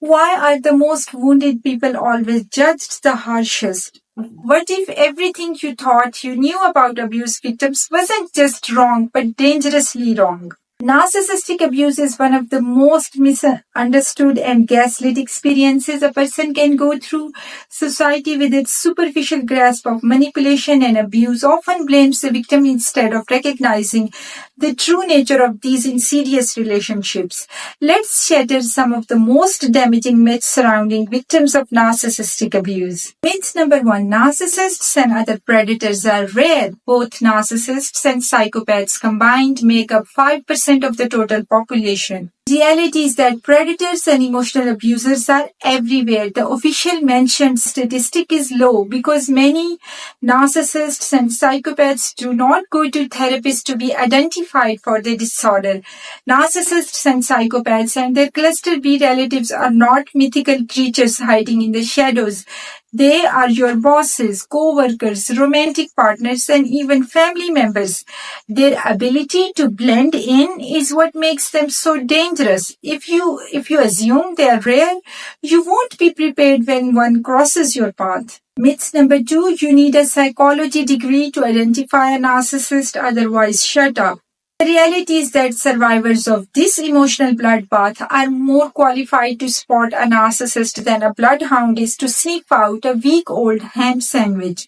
Why are the most wounded people always judged the harshest? What if everything you thought you knew about abuse victims wasn't just wrong but dangerously wrong? Narcissistic abuse is one of the most misunderstood and gaslit experiences a person can go through. Society, with its superficial grasp of manipulation and abuse, often blames the victim instead of recognizing the true nature of these insidious relationships. Let's shatter some of the most damaging myths surrounding victims of narcissistic abuse. Myth number 1. Narcissists and other predators are rare. Both narcissists and psychopaths combined make up 5% of the total population. Reality is that predators and emotional abusers are everywhere. The official mentioned statistic is low because many narcissists and psychopaths do not go to therapists to be identified for their disorder. Narcissists and psychopaths and their cluster B relatives are not mythical creatures hiding in the shadows. They are your bosses, co-workers, romantic partners, and even family members. Their ability to blend in is what makes them so dangerous. If you assume they are rare, you won't be prepared when one crosses your path. Myth number 2, you need a psychology degree to identify a narcissist, otherwise shut up. The reality is that survivors of this emotional bloodbath are more qualified to spot a narcissist than a bloodhound is to sniff out a week-old ham sandwich.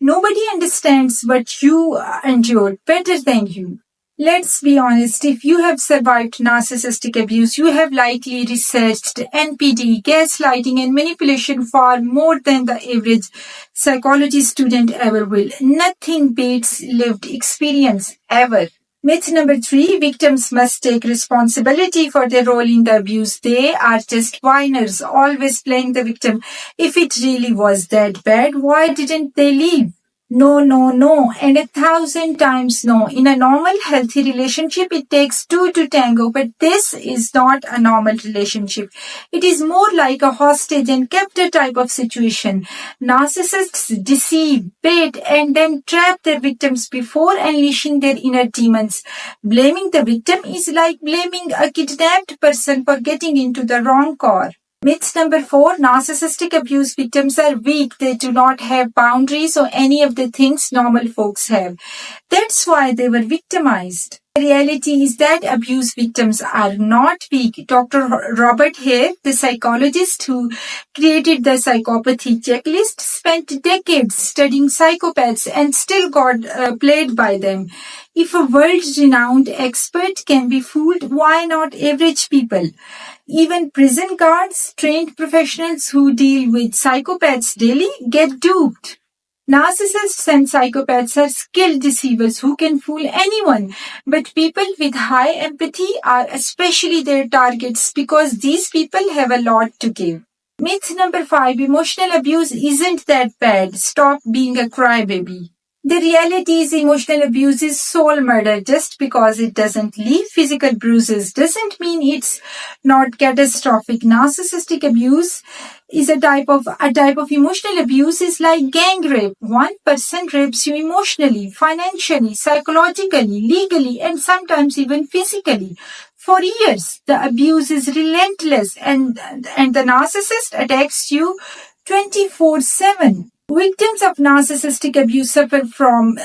Nobody understands what you endured better than you. Let's be honest, if you have survived narcissistic abuse, you have likely researched NPD, gaslighting, and manipulation far more than the average psychology student ever will. Nothing beats lived experience, ever. Myth number 3, victims must take responsibility for their role in the abuse. They are just whiners, always playing the victim. If it really was that bad, why didn't they leave? No, and 1,000 times no. In a normal, healthy relationship, it takes 2 to tango, but this is not a normal relationship. It is more like a hostage and captor type of situation. Narcissists deceive, bait, and then trap their victims before unleashing their inner demons. Blaming the victim is like blaming a kidnapped person for getting into the wrong car. Myth number 4, narcissistic abuse victims are weak. They do not have boundaries or any of the things normal folks have. That's why they were victimized. The reality is that abuse victims are not weak. Dr. Robert Hare, the psychologist who created the psychopathy checklist, spent decades studying psychopaths and still got played by them. If a world-renowned expert can be fooled, why not average people? Even prison guards, trained professionals who deal with psychopaths daily, get duped. Narcissists and psychopaths are skilled deceivers who can fool anyone, but people with high empathy are especially their targets because these people have a lot to give. Myth number 5, emotional abuse isn't that bad. Stop being a crybaby. The reality is emotional abuse is soul murder. Just because it doesn't leave physical bruises doesn't mean it's not catastrophic. Narcissistic abuse is a type of emotional abuse is like gang rape. One person rapes you emotionally, financially, psychologically, legally, and sometimes even physically. For years, the abuse is relentless and the narcissist attacks you 24/7. Victims of narcissistic abuse suffer from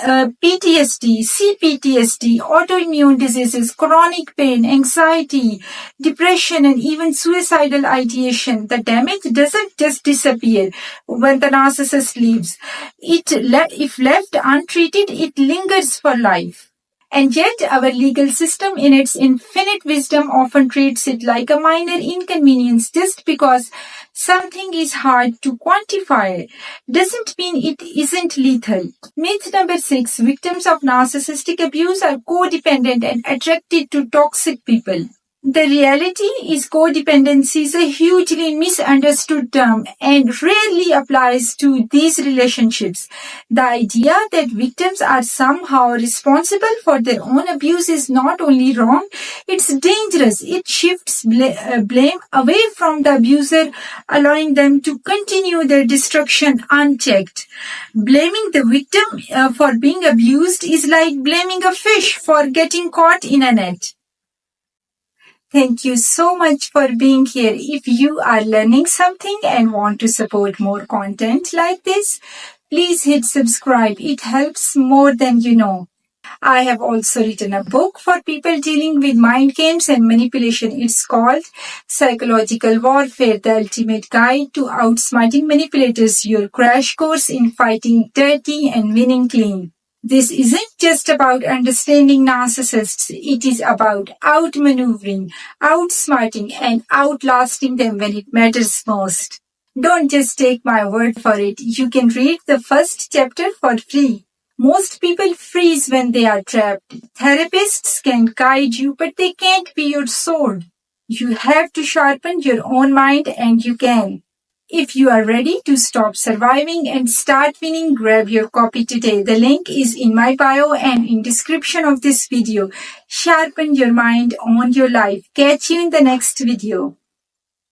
PTSD, CPTSD, autoimmune diseases, chronic pain, anxiety, depression, and even suicidal ideation. The damage doesn't just disappear when the narcissist leaves. If left untreated, it lingers for life. And yet, our legal system, in its infinite wisdom, often treats it like a minor inconvenience. Just because something is hard to quantify doesn't mean it isn't lethal. Myth number 6, victims of narcissistic abuse are codependent and attracted to toxic people. The reality is codependency is a hugely misunderstood term and rarely applies to these relationships. The idea that victims are somehow responsible for their own abuse is not only wrong, it's dangerous. It shifts blame away from the abuser, allowing them to continue their destruction unchecked. Blaming the victim for being abused is like blaming a fish for getting caught in a net. Thank you so much for being here. If you are learning something and want to support more content like this, please hit subscribe. It helps more than you know. I have also written a book for people dealing with mind games and manipulation. It's called Psychological Warfare, the Ultimate Guide to Outsmarting Manipulators, your crash course in fighting dirty and winning clean. This isn't just about understanding narcissists. It is about outmaneuvering, outsmarting, and outlasting them when it matters most. Don't just take my word for it. You can read the first chapter for free. Most people freeze when they are trapped. Therapists can guide you, but they can't be your sword. You have to sharpen your own mind, and you can. If you are ready to stop surviving and start winning, grab your copy today. The link is in my bio and in description of this video. Sharpen your mind, own your life. Catch you in the next video.